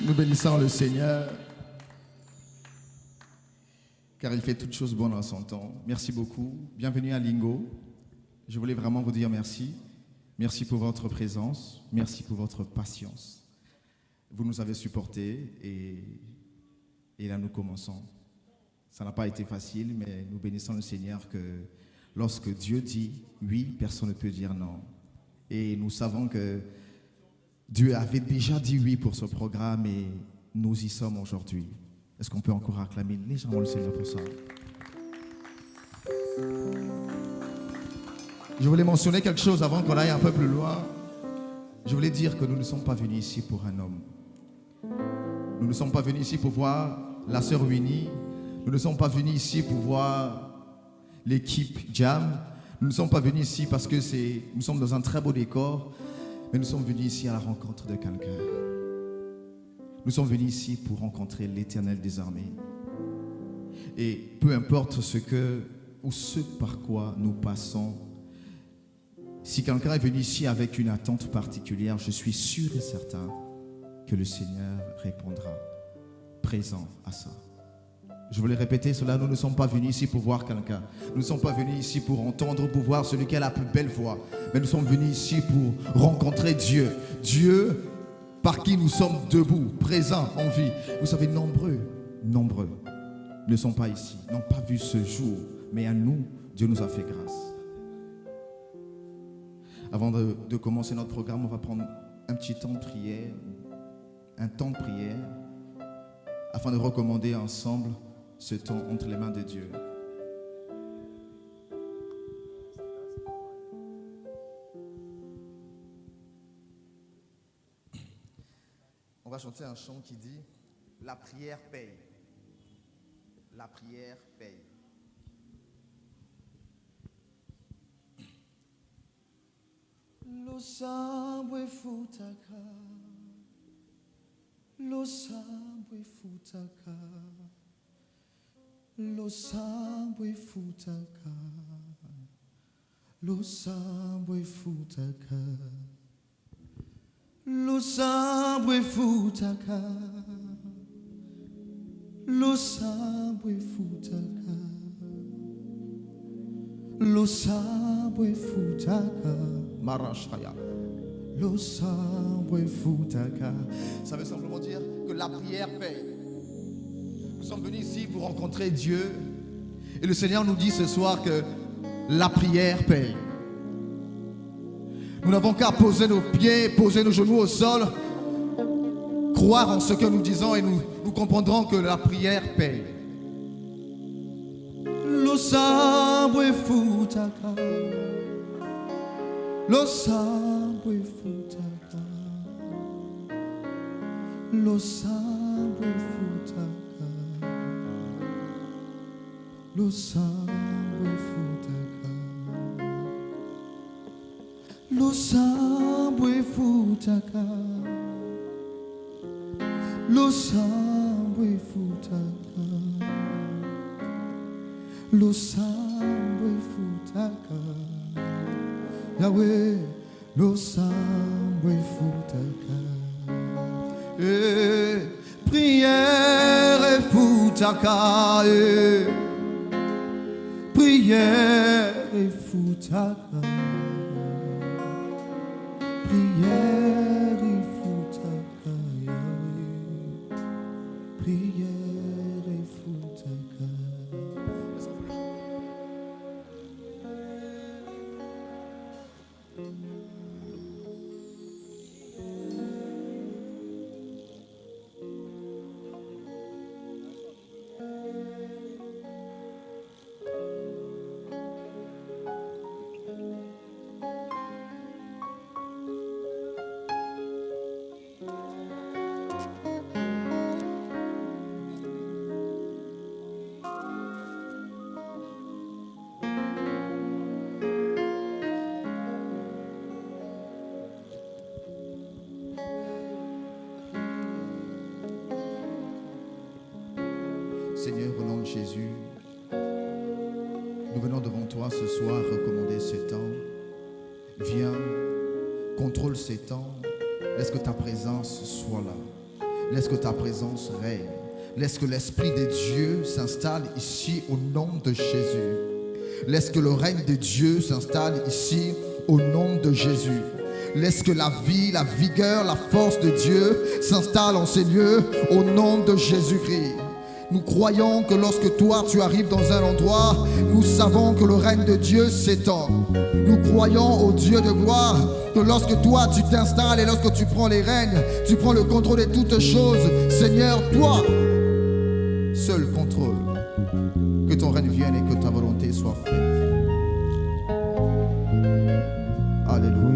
Nous bénissons le Seigneur, car il fait toutes choses bonnes en son temps. Merci beaucoup. Bienvenue à Lingo. Je voulais vraiment vous dire merci. Merci pour votre présence. Merci pour votre patience. Vous nous avez supportés et là nous commençons. Ça n'a pas été facile, mais nous bénissons le Seigneur que lorsque Dieu dit oui, personne ne peut dire non. Et nous savons que Dieu avait déjà dit oui pour ce programme et nous y sommes aujourd'hui. Est-ce qu'on peut encore acclamer légèrement le Seigneur pour ça? Je voulais mentionner quelque chose avant qu'on aille un peu plus loin. Je voulais dire que nous ne sommes pas venus ici pour un homme. Nous ne sommes pas venus ici pour voir la sœur Winnie. Nous ne sommes pas venus ici pour voir l'équipe Jam. Nous ne sommes pas venus ici parce que nous sommes dans un très beau décor, mais nous sommes venus ici à la rencontre de quelqu'un. Nous sommes venus ici pour rencontrer l'Éternel des armées. Et peu importe ce par quoi nous passons, si quelqu'un est venu ici avec une attente particulière, je suis sûr et certain que le Seigneur répondra présent à ça. Je voulais répéter cela, nous ne sommes pas venus ici pour voir quelqu'un. Nous ne sommes pas venus ici pour entendre, pour voir celui qui a la plus belle voix. Mais nous sommes venus ici pour rencontrer Dieu. Dieu par qui nous sommes debout, présents, en vie. Vous savez, nombreux ne sont pas ici, n'ont pas vu ce jour. Mais à nous, Dieu nous a fait grâce. Avant de commencer notre programme, on va prendre un petit temps de prière, afin de recommander ensemble ce temps entre les mains de Dieu. On va chanter un chant qui dit « La prière paye ». La prière paye. Lo sabwe futaka, lo sabwe futaka, lo sabwe futaka, lo sabwe futaka, lo sabwe futaka, lo sabwe futaka, lo sabwe futaka. Marashaya. Lo sabwe futaka. Ça veut simplement dire que la prière paye. Nous sommes venus ici pour rencontrer Dieu. Et le Seigneur nous dit ce soir que la prière paye. Nous n'avons qu'à poser nos pieds, poser nos genoux au sol, croire en ce que nous disons et nous comprendrons que la prière paye. Lo sabwe futaka. Lo sabwe futaka, lo sabwe futaka, lo sabwe futaka, lo sabwe futaka, lo sabwe futaka, lo sabwe futaka. Yahweh, lo sabwe futaka. Prière et futaka. Prière et futaka. Prière et futaka. Yahweh. Prière et futaka. Seigneur, au nom de Jésus, nous venons devant toi ce soir recommander ce temps. Viens, contrôle ces temps. Laisse que ta présence soit là. Laisse que ta présence règne. Laisse que l'Esprit de Dieu s'installe ici au nom de Jésus. Laisse que le règne de Dieu s'installe ici au nom de Jésus. Laisse que la vie, la vigueur, la force de Dieu s'installe en ces lieux au nom de Jésus-Christ. Nous croyons que lorsque toi tu arrives dans un endroit, nous savons que le règne de Dieu s'étend. Nous croyons au Dieu de gloire, que lorsque toi tu t'installes et lorsque tu prends les règnes, tu prends le contrôle de toutes choses. Seigneur, toi, seul contrôle. Que ton règne vienne et que ta volonté soit faite. Alléluia.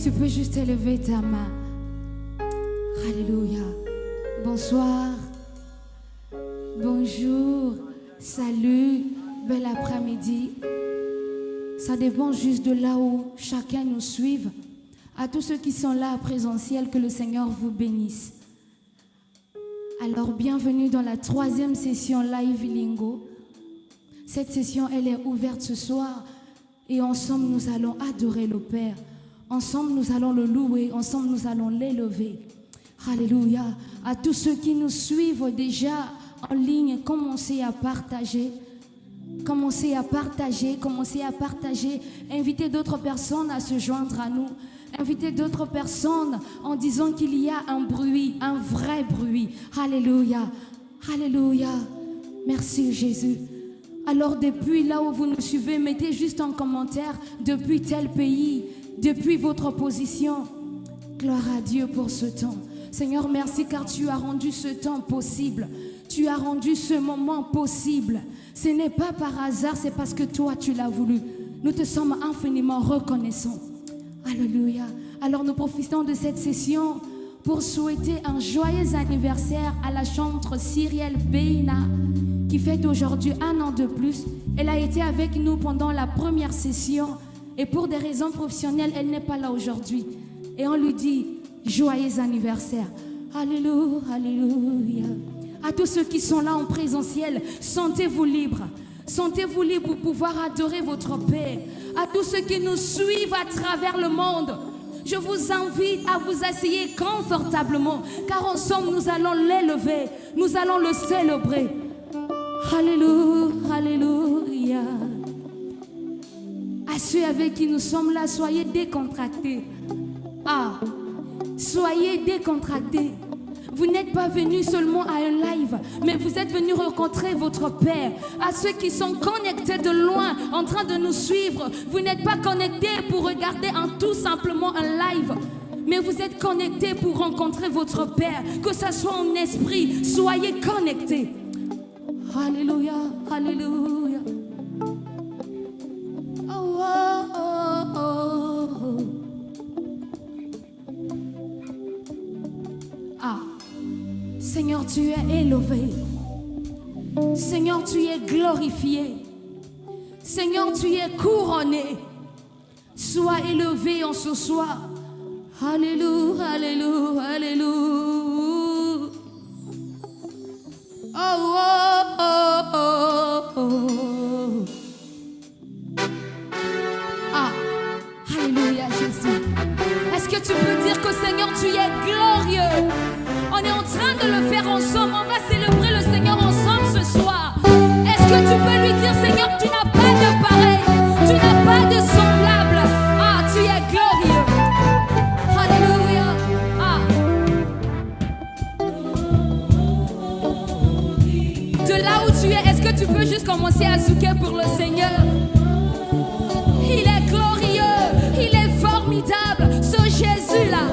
Tu peux juste élever ta main. Alléluia. Bonsoir. Bonjour. Salut. Bel après-midi. Ça dépend juste de là où chacun nous suive. À tous ceux qui sont là à présentiel, que le Seigneur vous bénisse. Alors, bienvenue dans la 3e session Live Lingo. Cette session, elle est ouverte ce soir. Et ensemble, nous allons adorer le Père. Ensemble, nous allons le louer. Ensemble, nous allons l'élever. Alléluia. À tous ceux qui nous suivent déjà en ligne, commencez à partager. Commencez à partager. Commencez à partager. Invitez d'autres personnes à se joindre à nous. Invitez d'autres personnes en disant qu'il y a un bruit, un vrai bruit. Alléluia. Alléluia. Merci Jésus. Alors depuis là où vous nous suivez, mettez juste en commentaire depuis tel pays, depuis votre position. Gloire à Dieu pour ce temps. Seigneur, merci car tu as rendu ce temps possible. Tu as rendu ce moment possible. Ce n'est pas par hasard, c'est parce que toi tu l'as voulu. Nous te sommes infiniment reconnaissants. Alléluia. Alors nous profitons de cette session pour souhaiter un joyeux anniversaire à la chanteuse Cyrielle Beina qui fête aujourd'hui 1 an de plus. Elle a été avec nous pendant la première session et pour des raisons professionnelles, elle n'est pas là aujourd'hui. Et on lui dit joyeux anniversaire. Alléluia, alléluia. À tous ceux qui sont là en présentiel, sentez-vous libres. Sentez-vous libres pour pouvoir adorer votre Père. À tous ceux qui nous suivent à travers le monde, je vous invite à vous asseoir confortablement, car ensemble nous allons l'élever, nous allons le célébrer. Alléluia, alléluia. À ceux avec qui nous sommes là, soyez décontractés. Ah, soyez décontractés. Vous n'êtes pas venus seulement à un live, mais vous êtes venus rencontrer votre Père. À ceux qui sont connectés de loin, en train de nous suivre, vous n'êtes pas connectés pour regarder tout simplement un live, mais vous êtes connectés pour rencontrer votre Père, que ce soit en esprit. Soyez connectés. Alléluia, alléluia. Oh, oh, oh, oh. Ah, Seigneur, tu es élevé. Seigneur, tu es glorifié. Seigneur, tu es couronné. Sois élevé en ce soir. Alléluia, alléluia, alléluia. Oh, oh, oh, oh, oh. Ah, alléluia, Jésus. Est-ce que tu peux dire que Seigneur, tu es glorieux? On est en train de le faire ensemble. On va célébrer le Seigneur ensemble ce soir. Est-ce que tu peux lui dire, Seigneur, tu n'as pas de pareil, tu n'as pas de semblable. Ah, tu es glorieux. Alléluia. Ah. De là où tu es, est-ce que tu peux juste commencer à zouker pour le Seigneur? Il est glorieux, il est formidable, ce Jésus-là.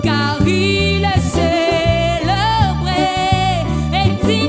Car il est célébré et digne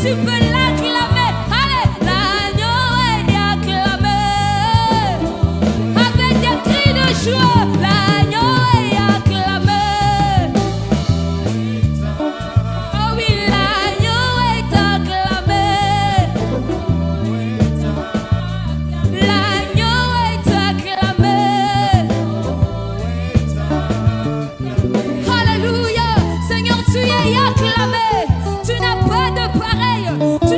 tu peux l'acclamer. Allez, l'agneau est acclamé. Avec des cris de joie, l'agneau est acclamé. Oh oui, l'agneau est acclamé. L'agneau est acclamé. Alléluia. Seigneur, tu es acclamé. Tu n'as pas de pareil. Tu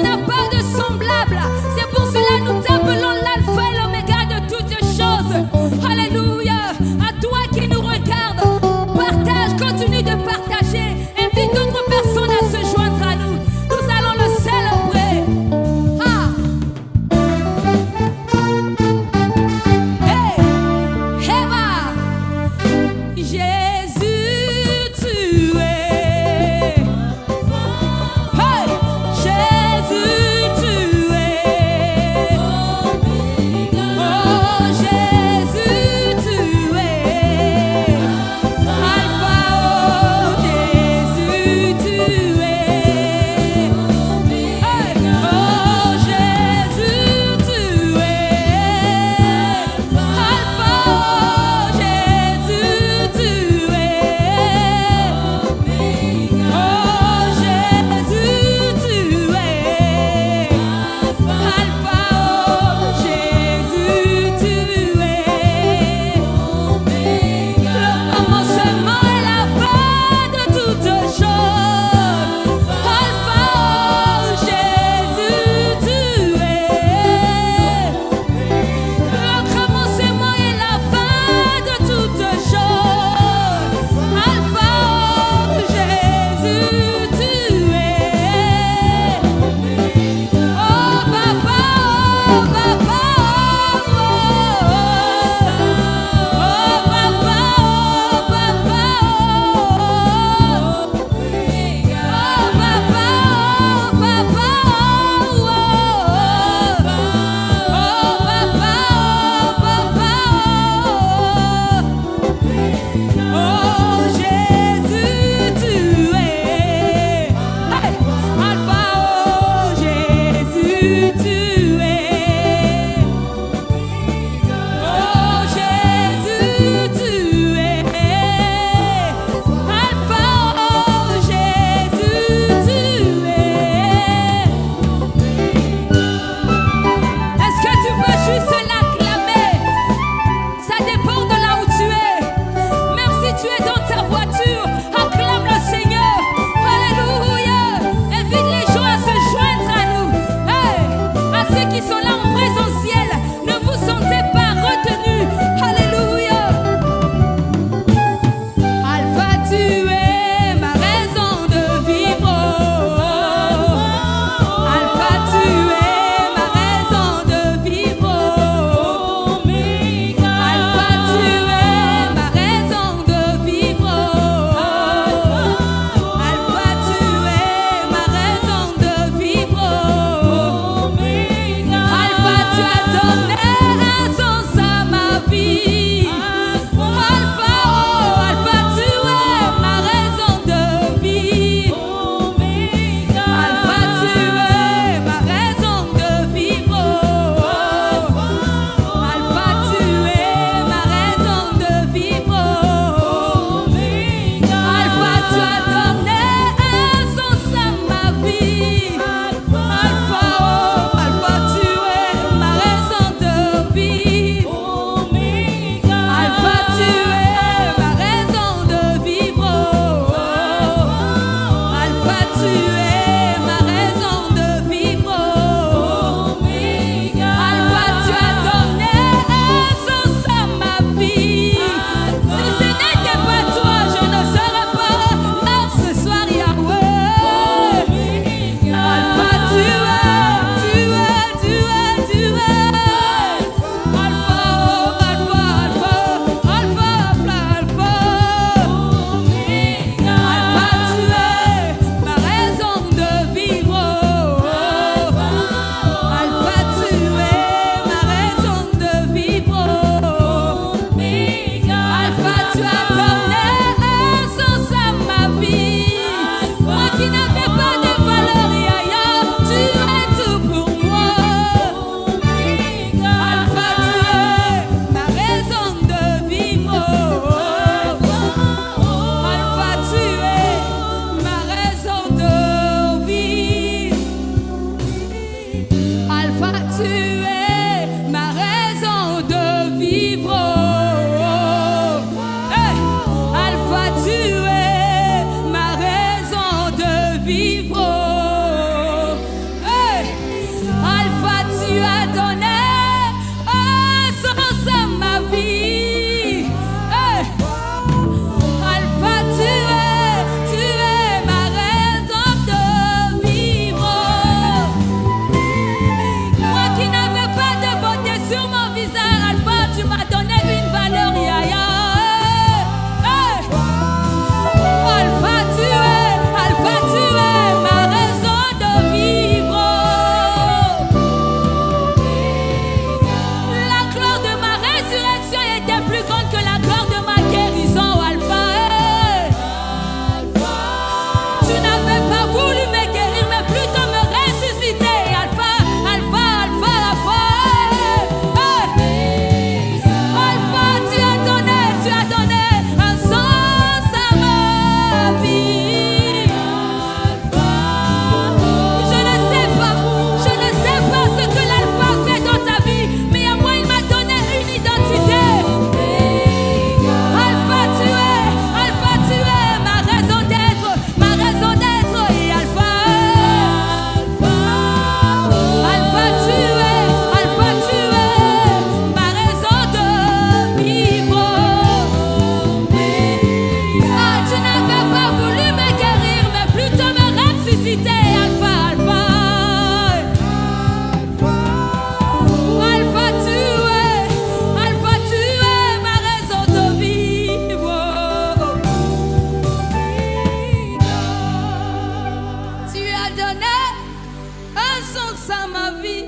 sens à ma vie.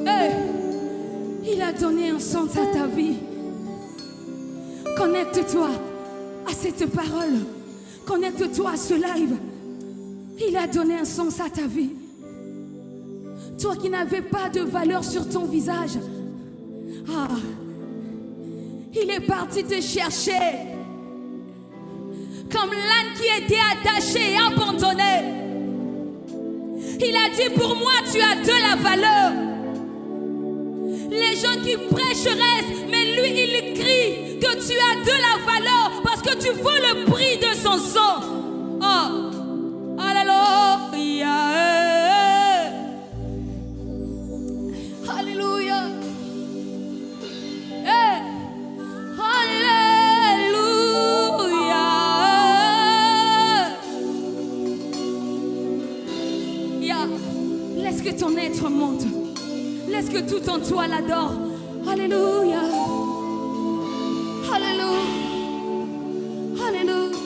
Hey, il a donné un sens à ta vie. Connecte-toi à cette parole. Connecte-toi à ce live. Il a donné un sens à ta vie. Toi qui n'avais pas de valeur sur ton visage. Ah, il est parti te chercher. Comme l'âne qui était attaché et abandonné. Il a dit, pour moi, tu as de la valeur. Les gens qui prêchent restent, mais lui, il crie que tu as de la valeur parce que tu vaux le prix de son sang. Oh, alléluia. Alléluia. Hey. Alléluia. Yeah. Laisse que ton être monte. Laisse que tout en toi l'adore. Alléluia. Alléluia. Alléluia.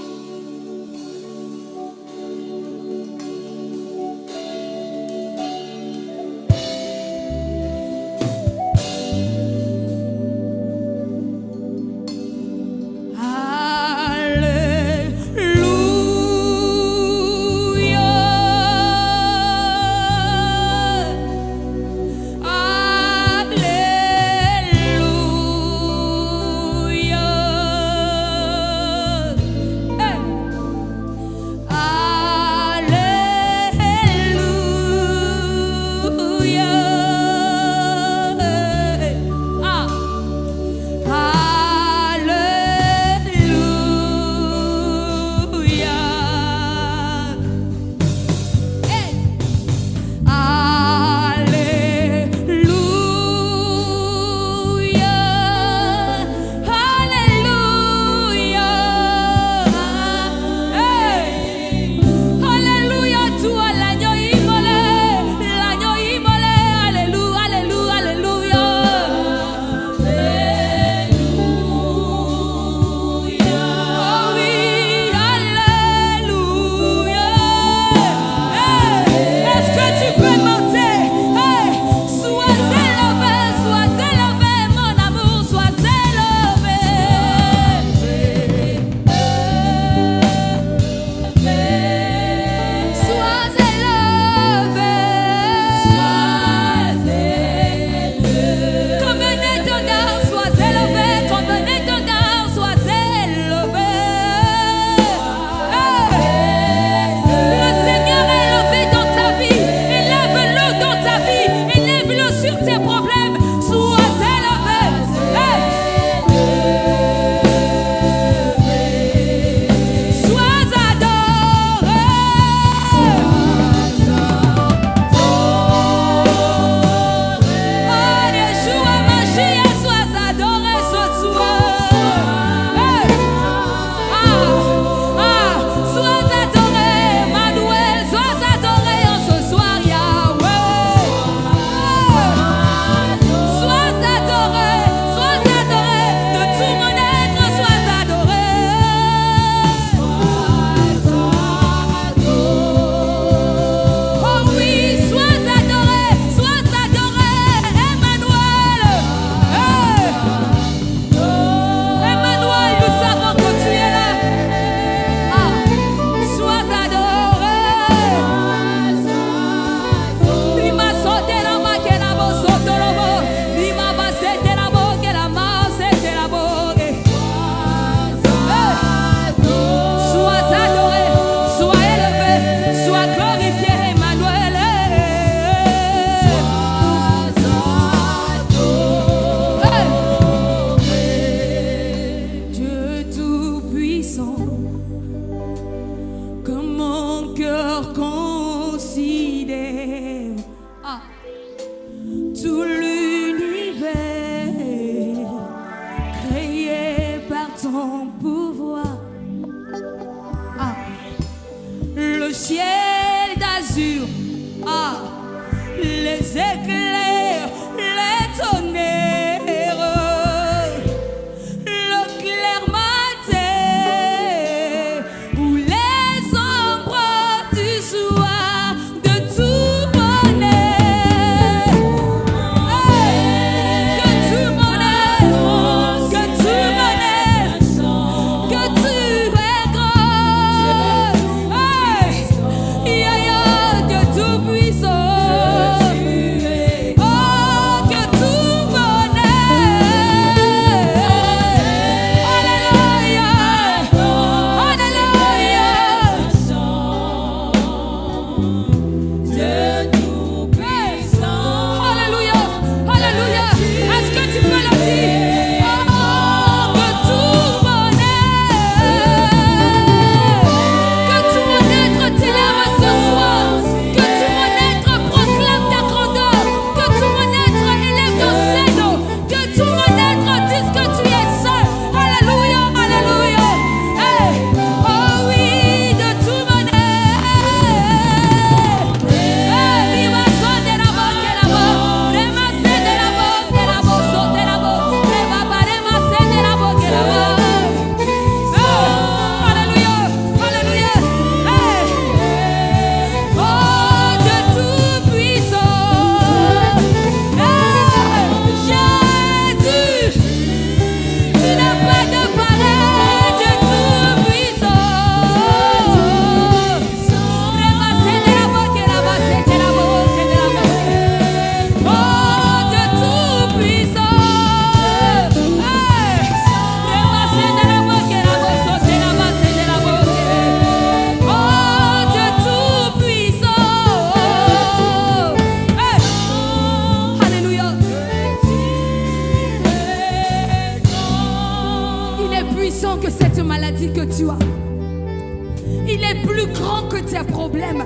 problème.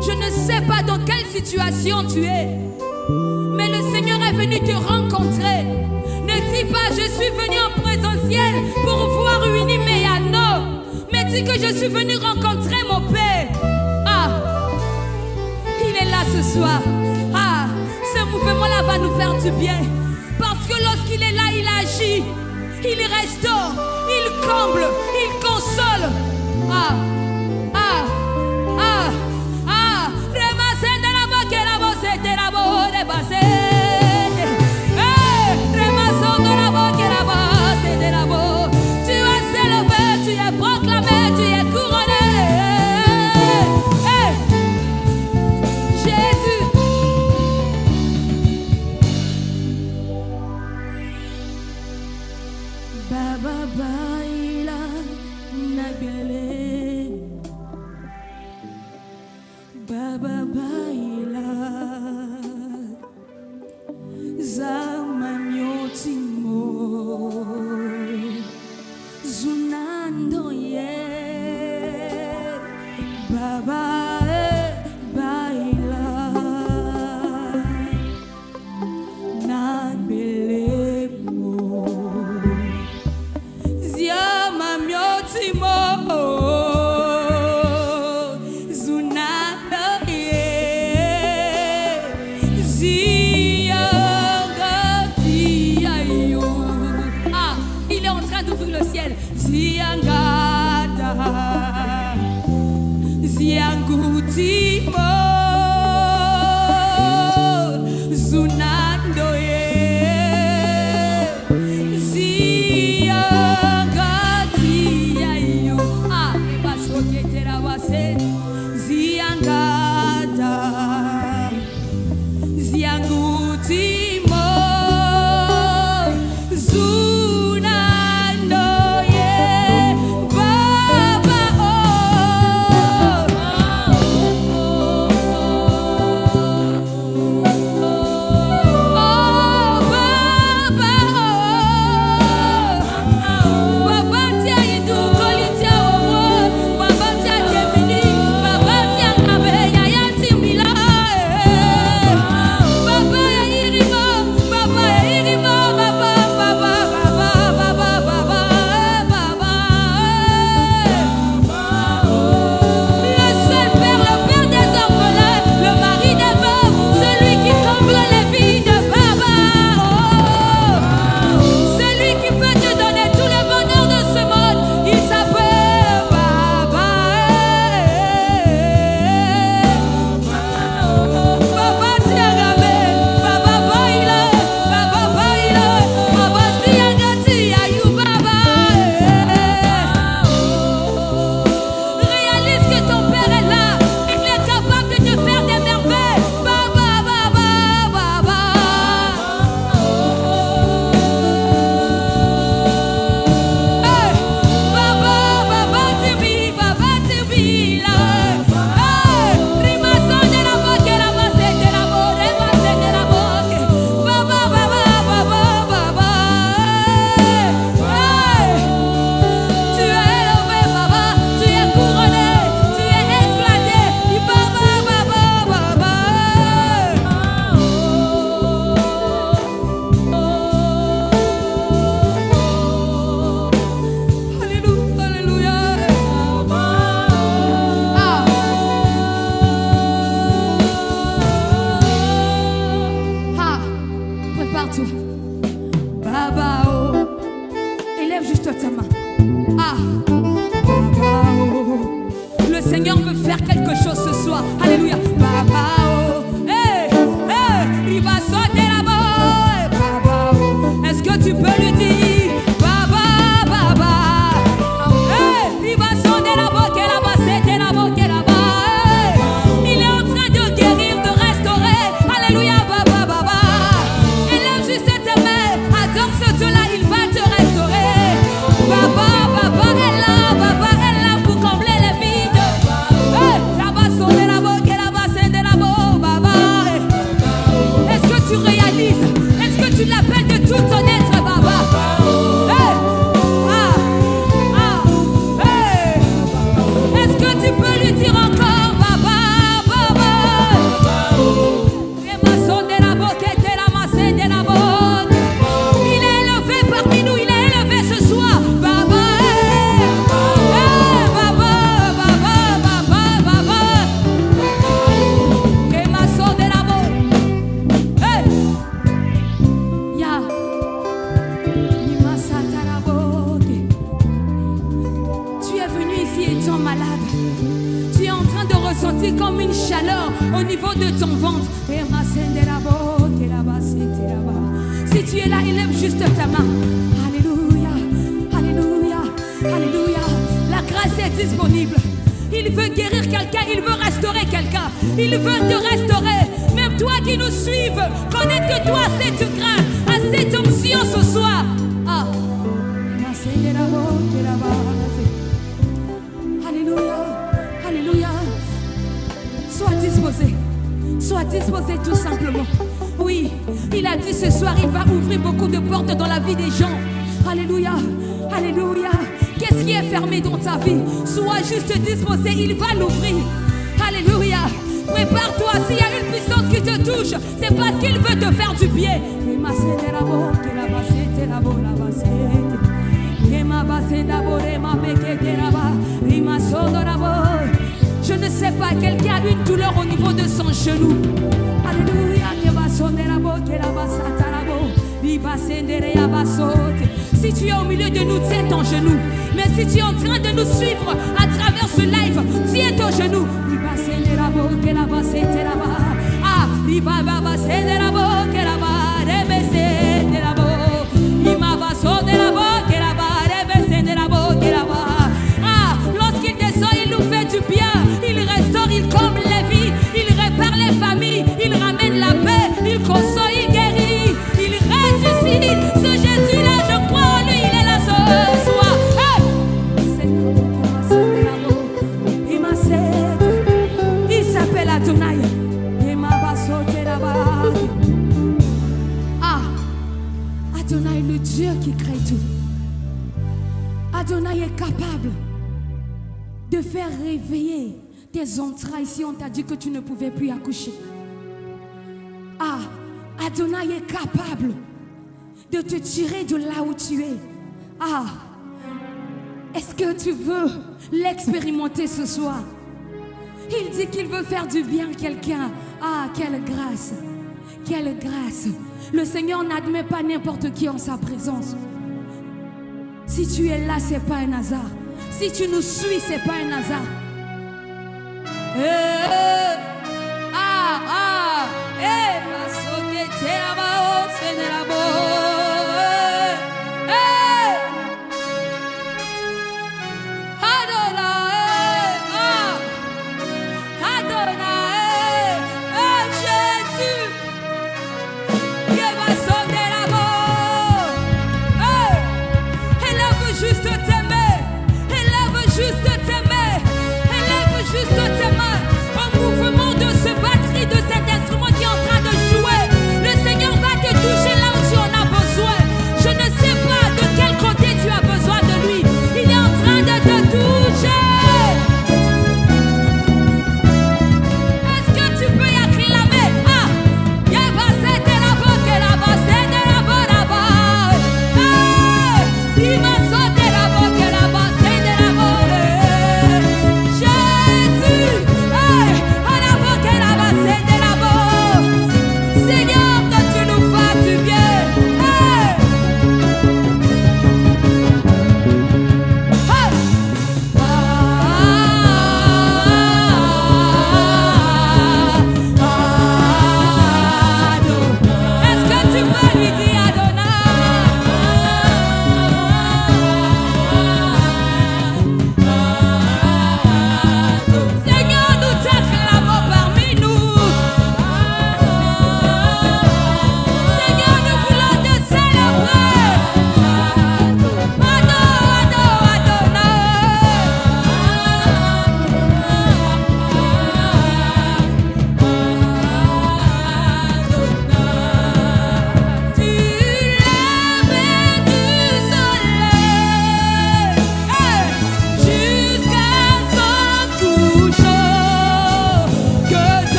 Je ne sais pas dans quelle situation tu es, mais le Seigneur est venu te rencontrer. Ne dis pas je suis venu en présentiel pour voir Winnie Meyano, mais dis que je suis venu rencontrer mon Père. Ah, il est là ce soir. Ah, ce mouvement-là va nous faire du bien, parce que lorsqu'il est là, il agit, il restaure, il comble, il console. Ah, ah, ah, ah. Remasse de la boque et la bosse de la boque de basse. Remasse de la boque et la bosse de la boque. Tu es célébré, tu es proclamé, tu es couronné. Jésus. Baba baila nagele. Baba baila zamanyotimo zunando ye. Baba baila nabelemo ziama myotimo zunando ye. Ziangatiayo. Ah, il est en train d'ouvrir le ciel. Ziangata Ziangutimo Zunando ye. Ziangatiayo. Ah, Ebasoketerawasse. Ziangata Ziangutimo Zunando ye. Baba Baba tia idu kolitia owo. Baba tia kemini. Baba tia kabe ya timila. Baba ya irimo. Baba ya irimo. Baba baba baba baba baba baba. Le seul père, le père des orphelins, le mari des veuves, celui qui comble les vies de Baba. Celui qui peut te donner tout le bonheur de ce monde, il s'appelle Baba. Baba tiagame, Baba baila, Baba baila, Baba tiagati ayu Baba. Réalise que ton Père est là, il est capable de te faire des merveilles. Baba, Baba, Baba. Hey, Baba, Baba Tibi, Baba Tibi, là. Hey, Rimason de la boque, la basse de la boque, la basse de la boque. Baba, Baba, Baba, Baba. Hey, tu es élevé, Baba, tu es couronné, tu es exploité. Baba, Baba, Baba. Alléluia, alléluia. Ah, prépare-toi. Baba, oh, élève juste ta main. Ah, Baba, oh, le Seigneur veut faire quelque chose ce soir. Alléluia. Baba, oh, hey, hey, il va sauter là-bas. Baba, oh, est-ce que tu peux lui dire, Baba, Baba, hey, il va sauter là-bas, qu'elle a passé, là-bas, qu'elle a bas. Il est en train de guérir, de restaurer. Alléluia, Baba, Baba. Élève juste tes mains, adore ce Dieu-là, il va te restaurer. Baba, Baba est là pour combler les vides. Hey, sentir comme une chaleur au niveau de ton ventre. Si tu es là, élève juste ta main. Alléluia, alléluia, alléluia. La grâce est disponible. Il veut guérir quelqu'un, il veut restaurer quelqu'un. Il veut te restaurer. Même toi qui nous suives, connecte-toi à cette grâce, à cette onction ce soir. Ah. Alléluia, alléluia. Sois disposé tout simplement. Oui, il a dit ce soir, il va ouvrir beaucoup de portes dans la vie des gens. Alléluia, alléluia. Qu'est-ce qui est fermé dans ta vie? Sois juste disposé, il va l'ouvrir. Alléluia. Prépare-toi, s'il y a une puissance qui te touche, c'est parce qu'il veut te faire du bien. Je ne sais pas, quelqu'un a une douleur au niveau de son genou. Alléluia. Si tu es au milieu de nous, tiens ton genou. Mais si tu es en train de nous suivre à travers ce live, tiens ton genou. Lorsqu'il descend, il nous fait du bien. Il restaure, il comble les vies. Il répare les familles. Il ramène la paix. Il console, il guérit. Il ressuscite. Ce Jésus-là, je crois en lui, il est là ce soir. Il s'appelle Adonai. Ah, Adonai, le Dieu qui crée tout. Adonai est capable de faire réveiller tes entrailles si on t'a dit que tu ne pouvais plus accoucher. Ah, Adonai est capable de te tirer de là où tu es. Ah, est-ce que tu veux l'expérimenter ce soir? Il dit qu'il veut faire du bien à quelqu'un. Ah, quelle grâce! Quelle grâce! Le Seigneur n'admet pas n'importe qui en sa présence. Si tu es là, c'est pas un hasard. Si tu nous suis, c'est pas un hasard. Juste tes mains, élève juste tes mains, élève juste tes mains.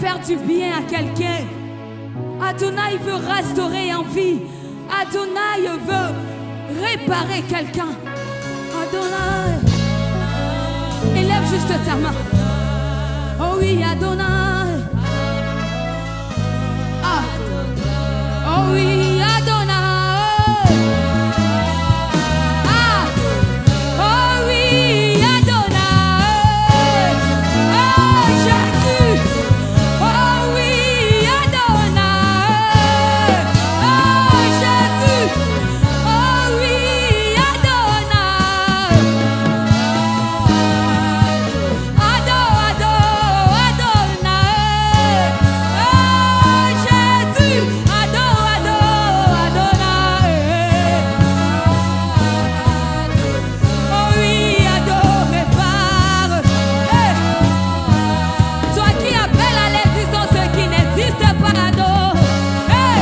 faire du bien à quelqu'un. Adonai veut restaurer en vie. Adonai veut réparer quelqu'un. Adonai. Élève juste ta main. Oh oui, Adonai. Ah. Oh oui, Adonai. Ah. Oh oui, Adonai. Oh Jésus. Oh oui, Adonai. Oh Jésus. Oh oui, Adonai. Ado, Ado, Adonai. Oh Jésus. Ado, Ado, Adonai. Oh oui, Ado, répare. Hey. Toi qui appelles à l'existence ce qui n'existe pas, Ado. Hey.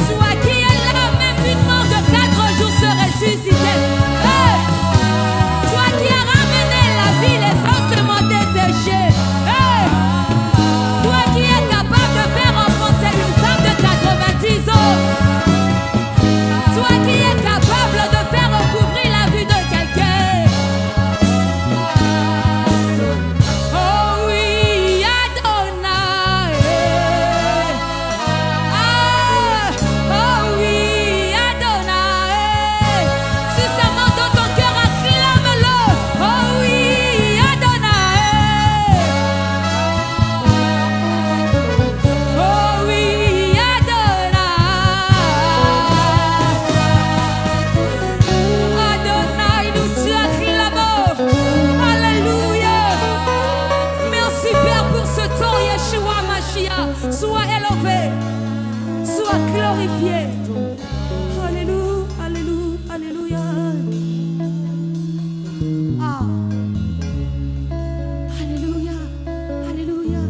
Toi qui es là, même une mort de 4 jours se ressusciter. Hey. Toi qui as ramené la vie, l'essence desséchée. Hey. Toi qui es capable de faire enfanter une femme de 90 ans. Toi qui es capable de faire recouvrir la vue de quelqu'un. Oh oui, Adonai. Ah, oh oui, Adonai. Sincèrement dans ton cœur, acclame-le. Oh oui, Adonai. Oh oui, Adonai. Adonai, nous te acclamons. Alléluia. Merci Père pour ce temps, Yeshua Mashiach. Sois élevé, sois glorifié. Alléluia, alléluia, alléluia. Ah. Alléluia, alléluia.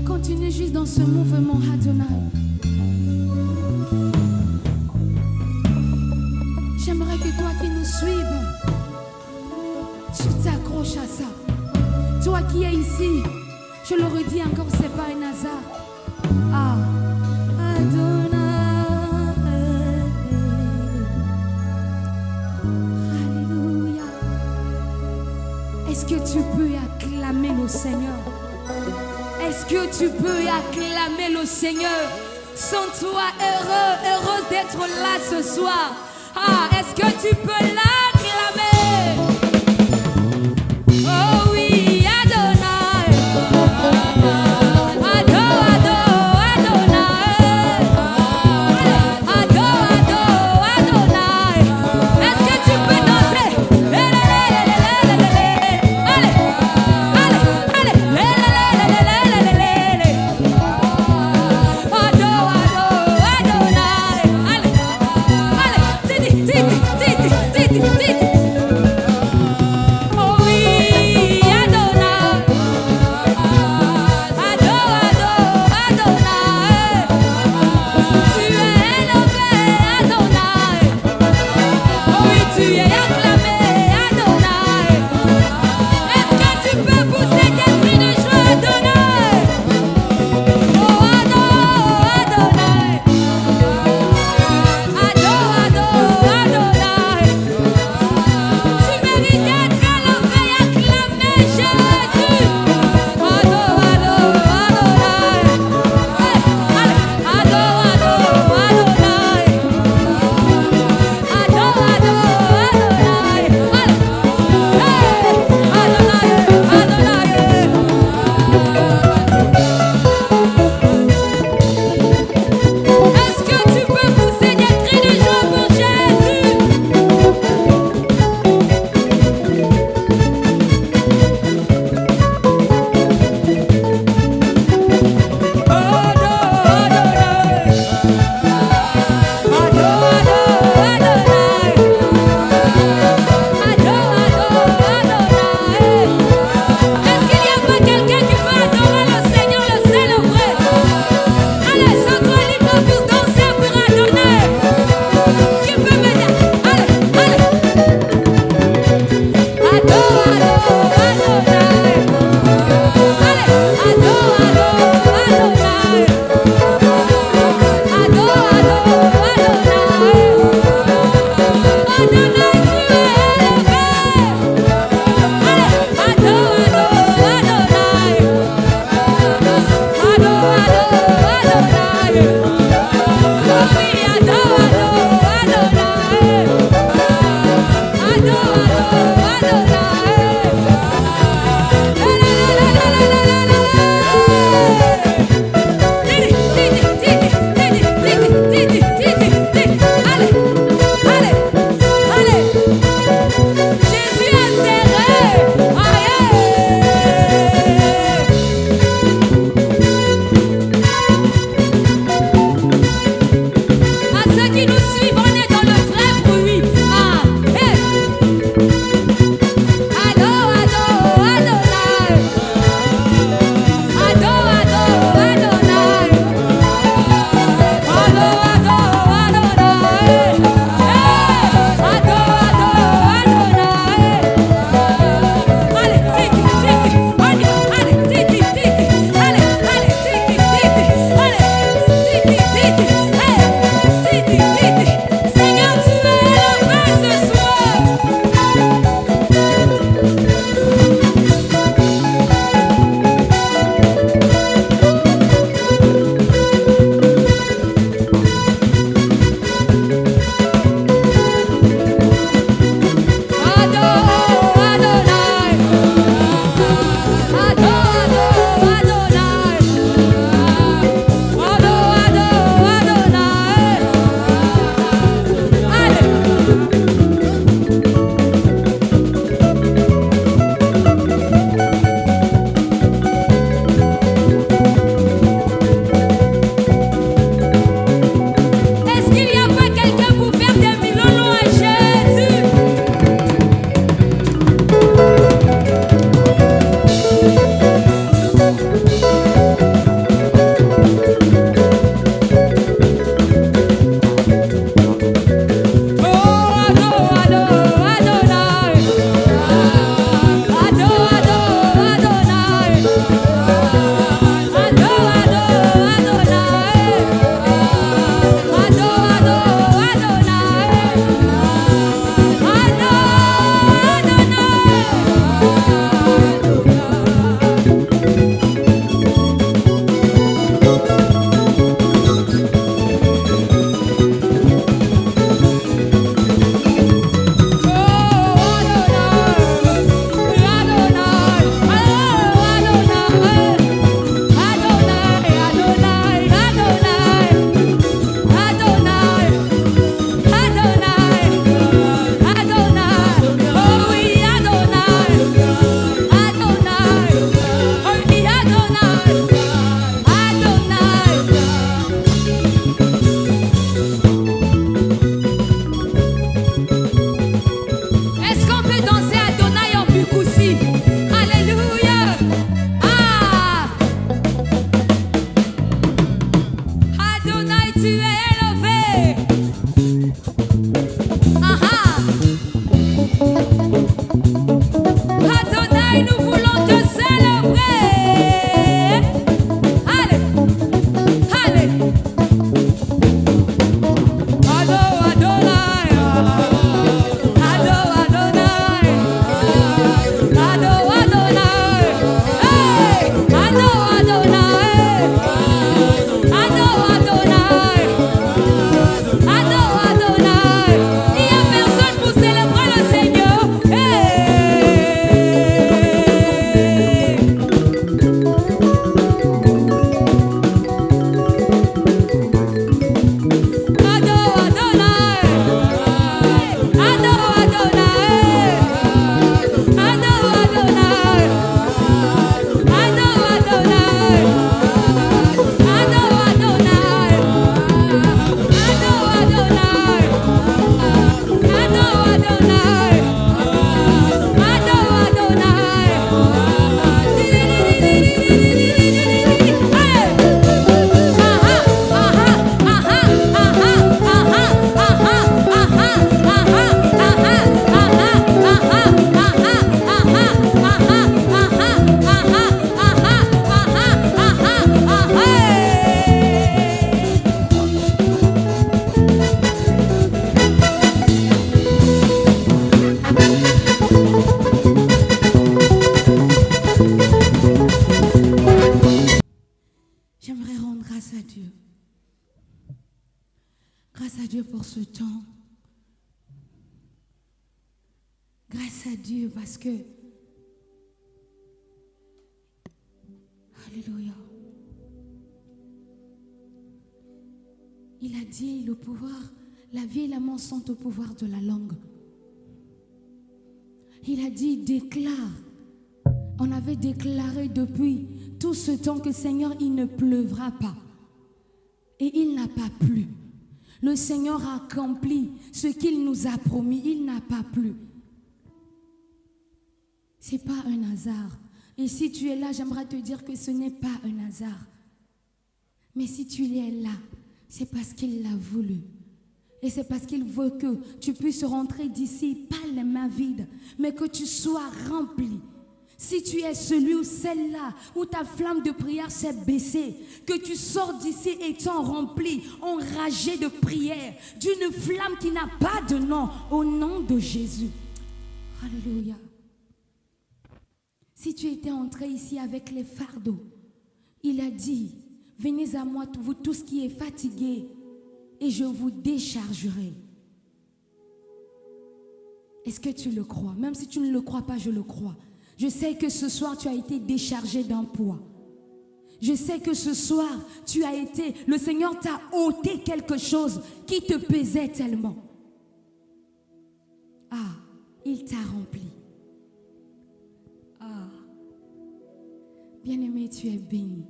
Continue juste dans ce mouvement, Adonai. J'aimerais que toi qui nous suives, tu t'accroches à ça. Toi qui es ici, je le redis encore, c'est pas un hasard. Ah, Adonai. Alléluia. Est-ce que tu peux acclamer le Seigneur? Est-ce que tu peux acclamer le Seigneur? Sens-toi heureux, heureuse d'être là ce soir. Ah, est-ce que tu peux l'acclamer? Oh oui, Adonai. Ado, Ado, Adonai. Ado, Ado, Adonai. Est-ce que tu peux danser? Allez, allez, allez. Ado, Ado, Adonai. Allez, allez. Titi, titi, titi, titi. Grâce à Dieu pour ce temps. Grâce à Dieu parce que... Alléluia. Il a dit le pouvoir, la vie et la mort sont au pouvoir de la langue. Il a dit déclare. On avait déclaré depuis tout ce temps que Seigneur, il ne pleuvra pas. Et il n'a pas plu. Le Seigneur a accompli ce qu'il nous a promis. Il n'a pas plu. Ce n'est pas un hasard. Et si tu es là, j'aimerais te dire que ce n'est pas un hasard. Mais si tu es là, c'est parce qu'il l'a voulu. Et c'est parce qu'il veut que tu puisses rentrer d'ici, pas les mains vides, mais que tu sois rempli. Si tu es celui ou celle-là où ta flamme de prière s'est baissée, que tu sors d'ici étant rempli, enragé de prière, d'une flamme qui n'a pas de nom, au nom de Jésus. Alléluia. Si tu étais entré ici avec les fardeaux, il a dit, venez à moi, vous tous qui êtes fatigués, et je vous déchargerai. Est-ce que tu le crois? Même si tu ne le crois pas, je le crois. Je sais que ce soir, tu as été déchargé d'un poids. Je sais que ce soir, le Seigneur t'a ôté quelque chose qui te pesait tellement. Ah, il t'a rempli. Ah, bien-aimé, tu es béni.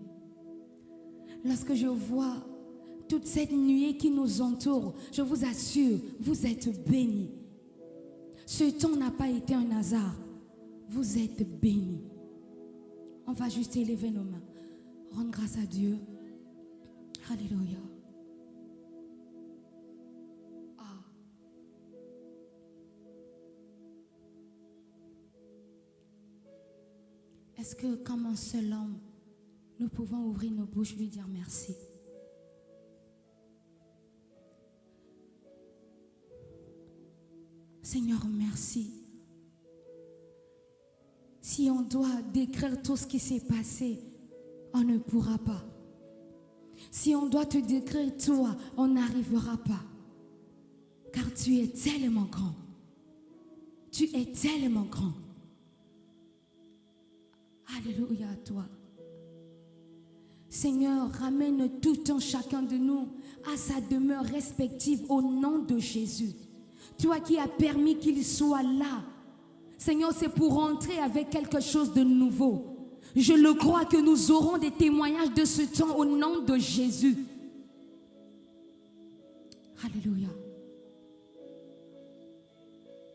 Lorsque je vois toute cette nuée qui nous entoure, je vous assure, vous êtes bénis. Ce temps n'a pas été un hasard. Vous êtes bénis. On va juste élever nos mains. Rendre grâce à Dieu. Alléluia. Ah. Est-ce que comme un seul homme, nous pouvons ouvrir nos bouches et lui dire merci? Seigneur, merci. Si on doit décrire tout ce qui s'est passé, on ne pourra pas. Si on doit te décrire toi, on n'arrivera pas. Car tu es tellement grand. Tu es tellement grand. Alléluia à toi. Seigneur, ramène tout un chacun de nous à sa demeure respective au nom de Jésus. Toi qui as permis qu'il soit là. Seigneur, c'est pour rentrer avec quelque chose de nouveau. Je le crois que nous aurons des témoignages de ce temps au nom de Jésus. Alléluia.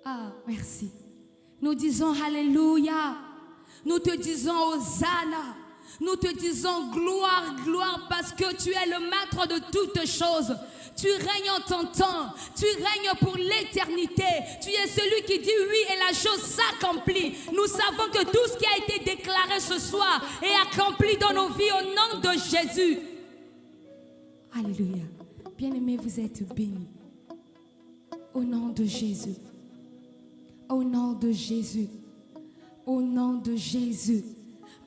Ah, merci. Nous disons Alléluia. Nous te disons Hosanna. Nous te disons gloire, gloire, parce que tu es le maître de toutes choses. Tu règnes en ton temps. Tu règnes pour l'éternité. Tu es celui qui dit oui et la chose s'accomplit. Nous savons que tout ce qui a été déclaré ce soir est accompli dans nos vies au nom de Jésus. Alléluia. Bien-aimés, vous êtes bénis. Au nom de Jésus. Au nom de Jésus. Au nom de Jésus.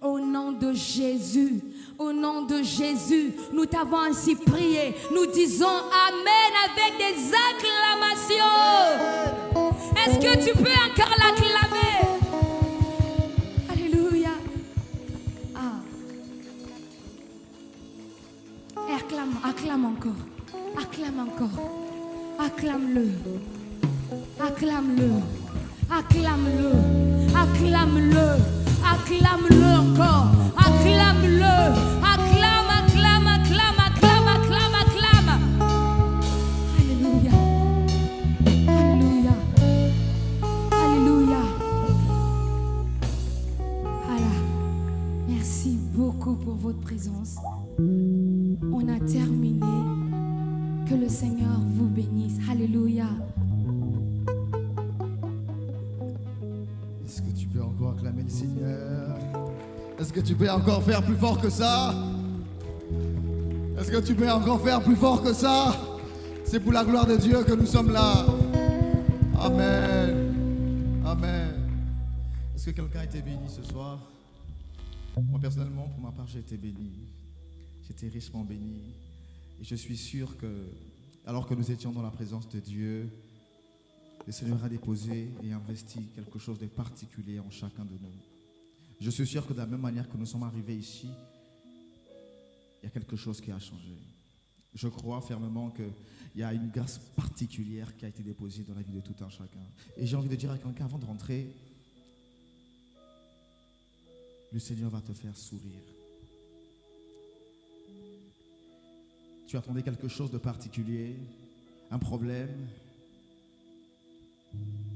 Au nom de Jésus, au nom de Jésus, nous t'avons ainsi prié. Nous disons Amen avec des acclamations. Est-ce que tu peux encore l'acclamer? Alléluia. Ah. Et acclame encore. Acclame encore. Acclame-le. Acclame-le. Acclame-le. Acclame-le. Acclame-le encore. Acclame-le. Acclame, acclame, acclame, acclame, acclame, acclame. Alléluia. Alléluia. Alléluia. Voilà. Merci beaucoup pour votre présence. On a terminé. Que le Seigneur vous bénisse. Alléluia. Est-ce que tu peux encore acclamer le Seigneur? Est-ce que tu peux encore faire plus fort que ça? Est-ce que tu peux encore faire plus fort que ça? C'est pour la gloire de Dieu que nous sommes là. Amen. Amen. Est-ce que quelqu'un a été béni ce soir? Moi personnellement, pour ma part, j'ai été béni. J'étais richement béni. Et je suis sûr que Alors que nous étions dans la présence de Dieu, le Seigneur a déposé et investi quelque chose de particulier en chacun de nous. Je suis sûr que de la même manière que nous sommes arrivés ici, il y a quelque chose qui a changé. Je crois fermement qu'il y a une grâce particulière qui a été déposée dans la vie de tout un chacun. Et j'ai envie de dire à quelqu'un avant de rentrer, le Seigneur va te faire sourire. Tu attendais quelque chose de particulier, un problème.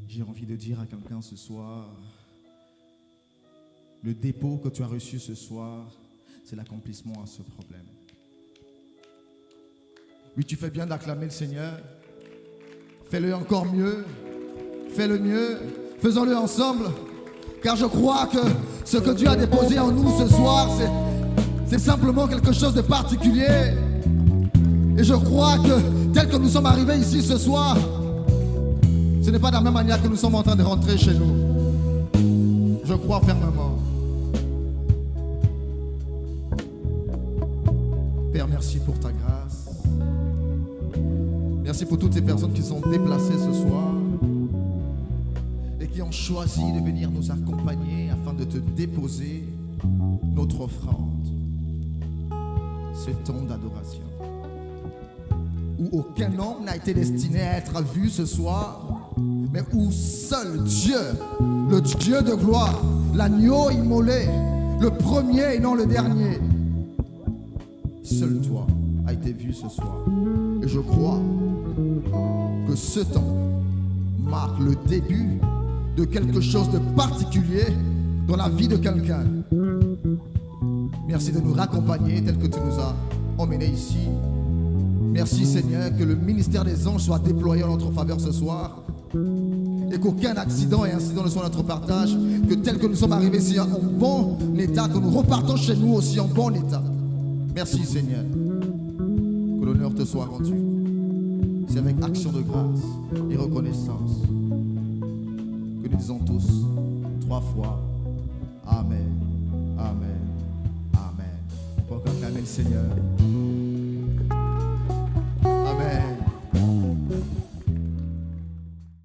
J'ai envie de dire à quelqu'un ce soir, le dépôt que tu as reçu ce soir, c'est l'accomplissement à ce problème. Oui, tu fais bien d'acclamer le Seigneur. Fais-le encore mieux. Fais-le mieux. Faisons-le ensemble. Car je crois que ce que Dieu a déposé en nous ce soir, c'est simplement quelque chose de particulier. Et je crois que tel que nous sommes arrivés ici ce soir, ce n'est pas de la même manière que nous sommes en train de rentrer chez nous. Je crois fermement. Père, merci pour ta grâce. Merci pour toutes ces personnes qui sont déplacées ce soir et qui ont choisi de venir nous accompagner afin de te déposer notre offrande. Ce temps d'adoration où aucun homme n'a été destiné à être vu ce soir, mais où seul Dieu, le Dieu de gloire, l'agneau immolé, le premier et non le dernier, seul toi a été vu ce soir. Et je crois que ce temps marque le début de quelque chose de particulier dans la vie de quelqu'un. Merci de nous raccompagner tel que tu nous as emmenés ici. Merci Seigneur que le ministère des anges soit déployé en notre faveur ce soir et qu'aucun accident et incident ne soit notre partage, que tel que nous sommes arrivés ici en bon état, que nous repartons chez nous aussi en bon état. Merci Seigneur, que l'honneur te soit rendu. C'est avec action de grâce et reconnaissance que nous disons tous 3 fois Amen, Amen, Amen. On peut encore acclamer le Seigneur.